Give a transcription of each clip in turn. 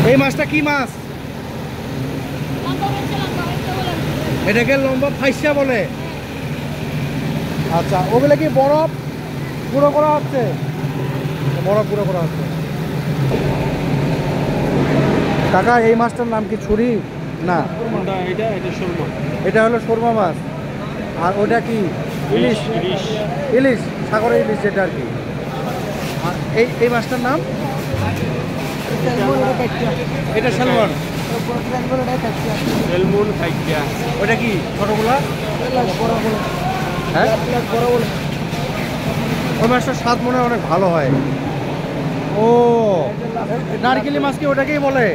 এই মাছটা কি মাছ? এটাকে লম্বা ফাইসা বলে। আচ্ছা, ওগুলো কি বরফ গুঁড়ো করা হচ্ছে? বরফ গুঁড়ো করা হচ্ছে। কাকা, এই মাছটার নাম কি ছুরি? না, এটা হলো সুরমা মাছ। আর ওটা কি? ইলিশ। ইলিশ, সাগরের ইলিশ যেটা আর কি। আর এই মাছটার নাম? এটা স্যালমন। ওটা কি ছোটগুলা? হ্যাঁ, ওই মাছটার স্বাদ মনে হয় অনেক ভালো হয়। ও, নারকেলি মাছ কি ওটাকেই বলে?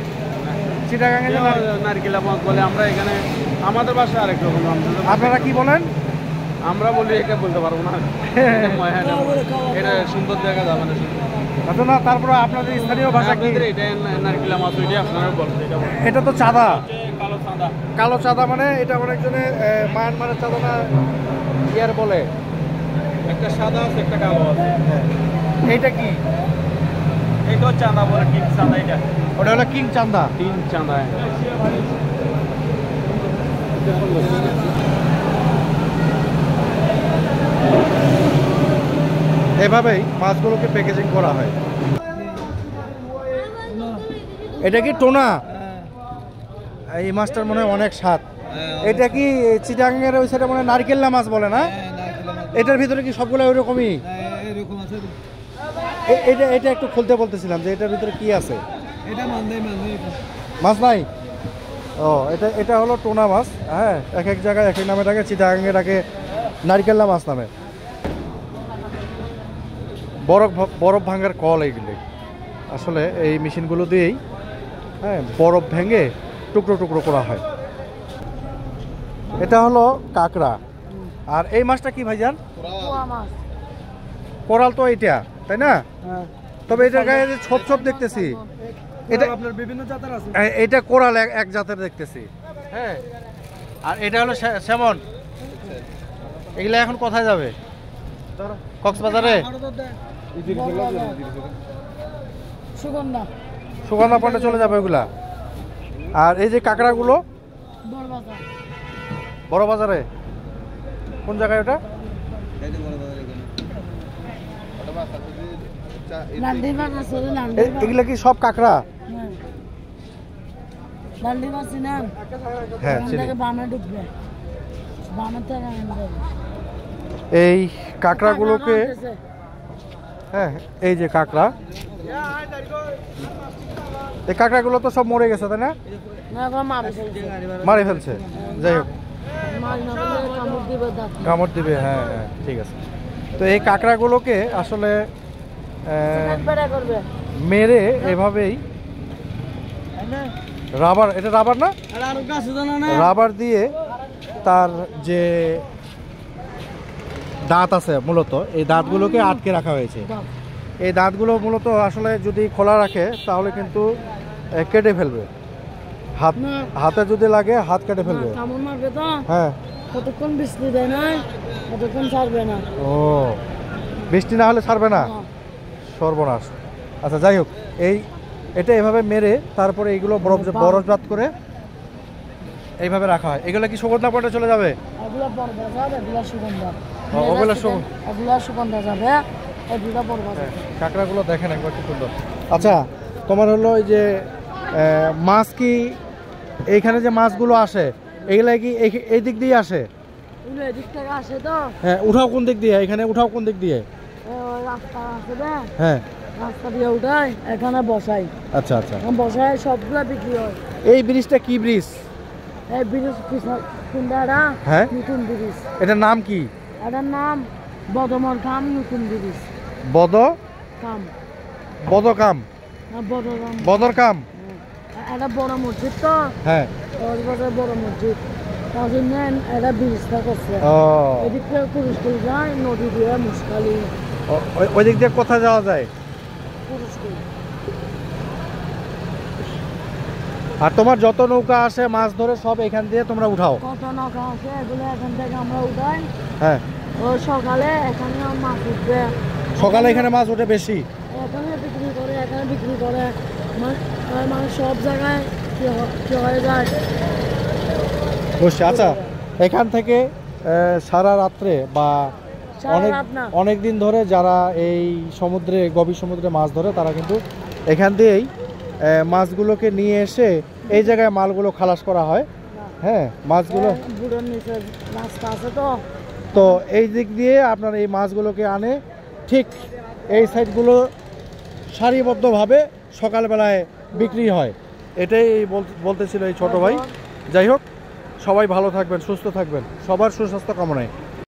চিটাগাঙ্গে নারকেল মাছ বলে, আমরা এখানে আমাদের বাসায় আরেক রকম। আপনারা কি বলেন? আমরা বলি, এটা বলতে পারবো না। এটা সুন্দর দেখা যাবে না। আচ্ছা, না, তারপরে আপনাদের স্থানীয় ভাষা কি? এটা নারকেল মাছ, ওইটা আপনারা বলতে। এটা তো চাঁদা। কালো চাঁদা। কালো চাঁদা মানে এটা অনেকজনে মায়ানমারের চাঁদা না ইয়ার বলে। একটা সাদা আছে, একটা কালো আছে। এইটা কি? এটাও চাঁদা বলে, কিং চাঁদা। এটা ওটা হলো কিং চাঁদা। তিন চাঁদা। এভাবেই মাছগুলোকে প্যাকেজিং করা হয়। এটা কি টোনা? এই মাছটার মনে হয় অনেক স্বাদ। এটা কি চিটাগাঙ্গের ওই সাইডে মনে হয় নারকেল্লা মাছ বলে না? এটার ভিতরে কি সবগুলো ওইরকমই? এটা এটা একটু খুলতে বলতেছিলাম যে এটার ভিতরে কি আছে। মাছ নাই? ও, এটা হলো টোনা মাছ। হ্যাঁ, এক এক জায়গায় এক এক নামে ডাকে। চিটাগাঙ্গে ডাকে নারকেল্লা মাছ নামে। বরফ ভাঙার কল এইগুলি। আসলে এই মেশিনগুলো দিয়েই বরফ ভেঙে টুকরো টুকরো করা হয়। এটা হলো কাঁকড়া। আর এই মাছটা কি ভাইজান? কোরাল তো এইটা, তাই না? তবে এটার গায়ে যে ছোপ ছোপ দেখতেছি, এটা আপনার বিভিন্ন জাতের আছে। এটা কোরাল এক জাতের দেখতেছি। হ্যাঁ, আর এটা হলো স্যামন। এগুলা এখন কোথায় যাবে? কক্সবাজারে? সুগন্ধা পয়েন্টে চলে যাবে ওইগুলা। আর এই যে কাঁকড়াগুলো বড় বাজারে। কোন জায়গায় ওটা? এগুলা কি সব কাঁকড়া? হ্যাঁ, এই কাঁকড়াগুলোকে, হ্যাঁ, এই যে কাঁকড়া, এই কাঁকড়াগুলো তো সব মরে গেছে, তাই না? মারে ফেলছে। যাই হোক, কামড় দিবে। হ্যাঁ হ্যাঁ, ঠিক আছে। তো এই কাঁকড়াগুলোকে আসলে মেরে এভাবেই রাবার, এটা রাবার না, রাবার দিয়ে তার যে দাঁত আছে মূলত, এই দাঁতগুলোকে আটকে রাখা হয়েছে। এই দাঁতগুলো মূলত আসলে যদি খোলা রাখে তাহলে কিন্তু কেটে ফেলবে। হাতে যদি লাগে হাত কেটে ফেলবে। হ্যাঁ, কতক্ষণ বৃষ্টি দেয় না, কতক্ষণ ছাড়বে না। ও, বৃষ্টি না হলে ছাড়বে না? সর্বনাশ। আচ্ছা, যাই হোক, এটা এভাবে মেরে তারপরে এইগুলো বরফজাত করে এইভাবে রাখা হয়। এগুলো কি সুগন্ধা পয়েন্টে চলে যাবে? কাঁকড়াগুলো দেখেন একবার, কি সুন্দর। আচ্ছা, তোমার হলো ওই যে মাছ কি এইখানে যে মাছগুলো আসে এগুলা কি এই দিক দিয়ে আসে? হ্যাঁ, উঠাও কোন দিক দিয়ে? এখানে উঠাও কোন দিক দিয়ে? হ্যাঁ, রাস্তা দিয়ে উঠাই, এখানে বসাই। আচ্ছা আচ্ছা, বসাই সবগুলা বিক্রি হয়। এই ব্রিজটা কি ব্রিজ? এই ব্রিজ হ্যাঁ, নতুন ব্রিজ। এটার নাম কি? এটার নাম বদমরকাম নতুন ব্রিজ। বদরকাম। বদরকাম। এটা বড় মসজিদ তো। হ্যাঁ, বড় মসজিদ, তার জন্য এটা ব্রিজটা করছে। এদিক থেকে পুরস্কুল যায়, নদী দিয়ে মুসকালি। ওই দিক দিয়ে কোথায় যাওয়া যায়? পুরস্কুল। আর তোমার যত নৌকা আসে মাছ ধরে সব এখান দিয়ে তোমরা উঠাও? কত নৌকা আসে এগুলো এখান থেকে আমরা উঠাই। হ্যাঁ, ও সকালে এখানে মাছ উঠবে। সকালে এখানে মাছ ওঠে বেশি? এখানে বিক্রি করে, এখানে বিক্রি করে। মানে সব জায়গায় কি হয়ে যায়। বুঝছি। আচ্ছা, এখান থেকে সারা রাত্রে বা অনেক দিন ধরে যারা এই সমুদ্রে গভীর সমুদ্রে মাছ ধরে তারা কিন্তু এখান দিয়েই মাছগুলোকে নিয়ে এসে এই জায়গায় মালগুলো খালাস করা হয়। হ্যাঁ, মাছগুলো বুড়োর নিচে রাস্তা আছে তো এই দিক দিয়ে আপনার এই মাছগুলোকে আনে, ঠিক এই সাইডগুলো সারিবদ্ধভাবে সকালবেলায় বিক্রি হয়। এটাই বলতেছিল এই ছোট ভাই। যাই হোক, সবাই ভালো থাকবেন, সুস্থ থাকবেন, সবার সুস্বাস্থ্য কামনায়।